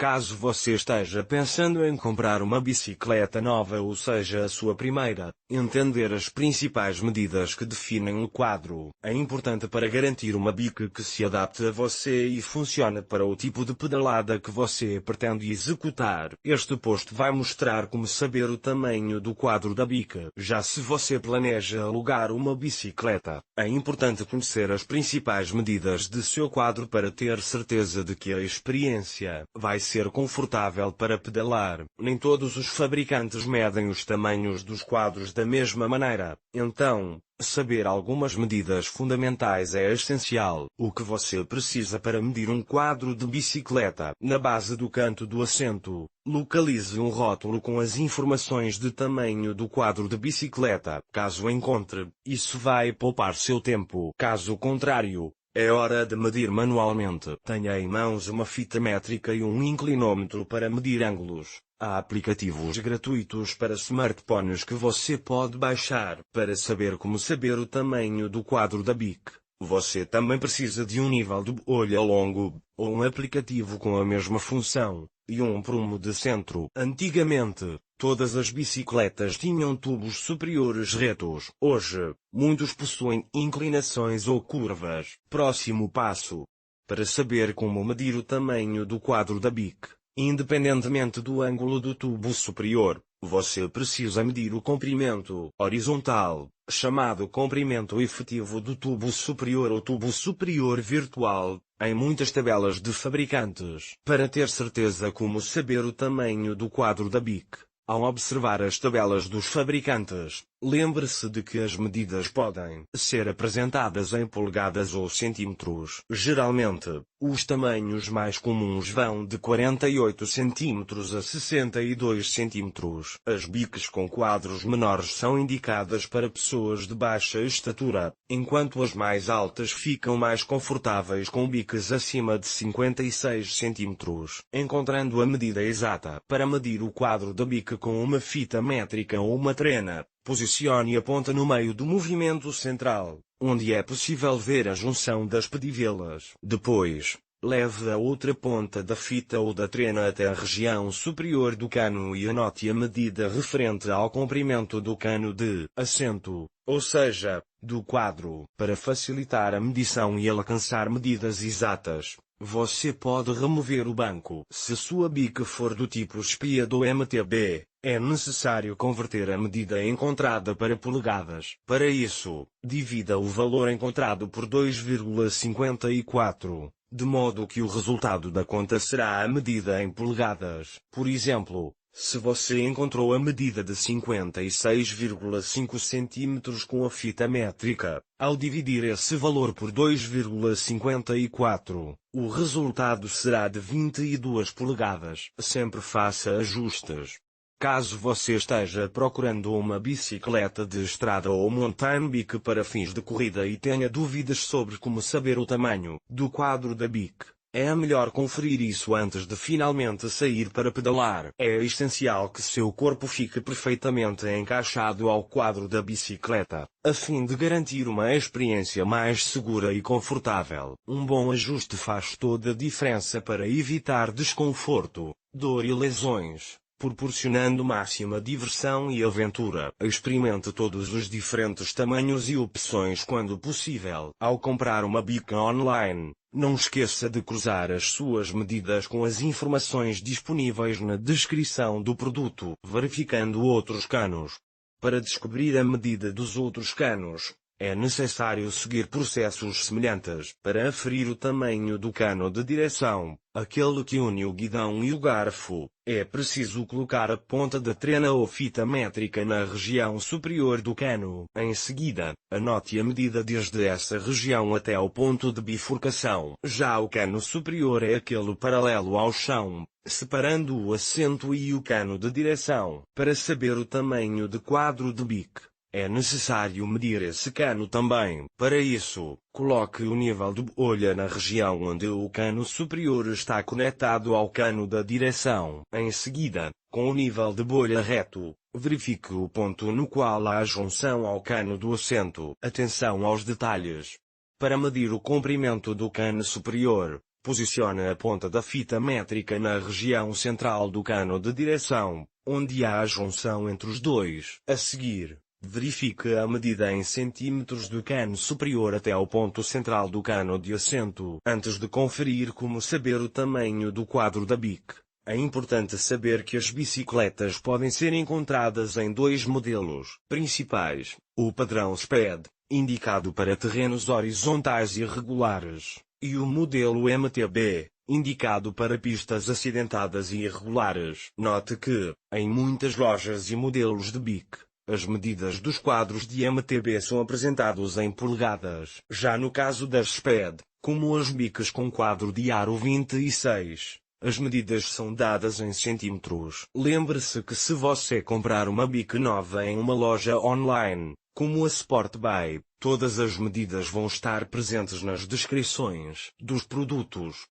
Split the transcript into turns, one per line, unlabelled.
Caso você esteja pensando em comprar uma bicicleta nova ou seja a sua primeira, entender as principais medidas que definem o quadro é importante para garantir uma bica que se adapte a você e funcione para o tipo de pedalada que você pretende executar. Este post vai mostrar como saber o tamanho do quadro da bica. Já se você planeja alugar uma bicicleta, é importante conhecer as principais medidas de seu quadro para ter certeza de que a experiência vai ser confortável para pedalar. Nem todos os fabricantes medem os tamanhos dos quadros da mesma maneira, então, saber algumas medidas fundamentais é essencial. O que você precisa para medir um quadro de bicicleta? Na base do canto do assento, localize um rótulo com as informações de tamanho do quadro de bicicleta. Caso encontre, isso vai poupar seu tempo. Caso contrário, é hora de medir manualmente. Tenha em mãos uma fita métrica e um inclinômetro para medir ângulos. Há aplicativos gratuitos para smartphones que você pode baixar. Para saber como saber o tamanho do quadro da bic, você também precisa de um nível de bolha longo, ou um aplicativo com a mesma função, e um prumo de centro. Antigamente, todas as bicicletas tinham tubos superiores retos. Hoje, muitos possuem inclinações ou curvas. Próximo passo. Para saber como medir o tamanho do quadro da bic, independentemente do ângulo do tubo superior, você precisa medir o comprimento horizontal, chamado comprimento efetivo do tubo superior ou tubo superior virtual, em muitas tabelas de fabricantes. Para ter certeza como saber o tamanho do quadro da bic, ao observar as tabelas dos fabricantes, lembre-se de que as medidas podem ser apresentadas em polegadas ou centímetros. Geralmente, os tamanhos mais comuns vão de 48 cm a 62 cm. As bics com quadros menores são indicadas para pessoas de baixa estatura, enquanto as mais altas ficam mais confortáveis com bics acima de 56 cm. Encontrando a medida exata para medir o quadro da bic com uma fita métrica ou uma trena, posicione a ponta no meio do movimento central, onde é possível ver a junção das pedivelas. Depois, leve a outra ponta da fita ou da trena até a região superior do cano e anote a medida referente ao comprimento do cano de assento, ou seja, do quadro. Para facilitar a medição e alcançar medidas exatas, você pode remover o banco. Se sua bica for do tipo SPIAD ou MTB, é necessário converter a medida encontrada para polegadas. Para isso, divida o valor encontrado por 2,54, de modo que o resultado da conta será a medida em polegadas. Por exemplo, se você encontrou a medida de 56,5 cm com a fita métrica, ao dividir esse valor por 2,54, o resultado será de 22 polegadas. Sempre faça ajustes. Caso você esteja procurando uma bicicleta de estrada ou mountain bike para fins de corrida e tenha dúvidas sobre como saber o tamanho do quadro da bic, é melhor conferir isso antes de finalmente sair para pedalar. É essencial que seu corpo fique perfeitamente encaixado ao quadro da bicicleta, a fim de garantir uma experiência mais segura e confortável. Um bom ajuste faz toda a diferença para evitar desconforto, dor e lesões, proporcionando máxima diversão e aventura. Experimente todos os diferentes tamanhos e opções quando possível. Ao comprar uma bica online, não esqueça de cruzar as suas medidas com as informações disponíveis na descrição do produto, verificando outros canos. Para descobrir a medida dos outros canos, é necessário seguir processos semelhantes. Para aferir o tamanho do cano de direção, aquele que une o guidão e o garfo, é preciso colocar a ponta da trena ou fita métrica na região superior do cano. Em seguida, anote a medida desde essa região até o ponto de bifurcação. Já o cano superior é aquele paralelo ao chão, separando o assento e o cano de direção. Para saber o tamanho de quadro de bic, é necessário medir esse cano também. Para isso, coloque o nível de bolha na região onde o cano superior está conectado ao cano da direção. Em seguida, com o nível de bolha reto, verifique o ponto no qual há a junção ao cano do assento. Atenção aos detalhes. Para medir o comprimento do cano superior, Posicione a ponta da fita métrica na região central do cano de direção, onde há a junção entre os dois. A seguir, verifique a medida em centímetros do cano superior até ao ponto central do cano de assento. Antes de conferir como saber o tamanho do quadro da bic, é importante saber que as bicicletas podem ser encontradas em dois modelos principais: o padrão SPED, indicado para terrenos horizontais e regulares, e o modelo MTB, indicado para pistas acidentadas e irregulares. Note que, em muitas lojas e modelos de bic, as medidas dos quadros de MTB são apresentados em polegadas. Já no caso das SPED, como as bics com quadro de aro 26, as medidas são dadas em centímetros. Lembre-se que se você comprar uma bic nova em uma loja online, como a SportBuy, todas as medidas vão estar presentes nas descrições dos produtos.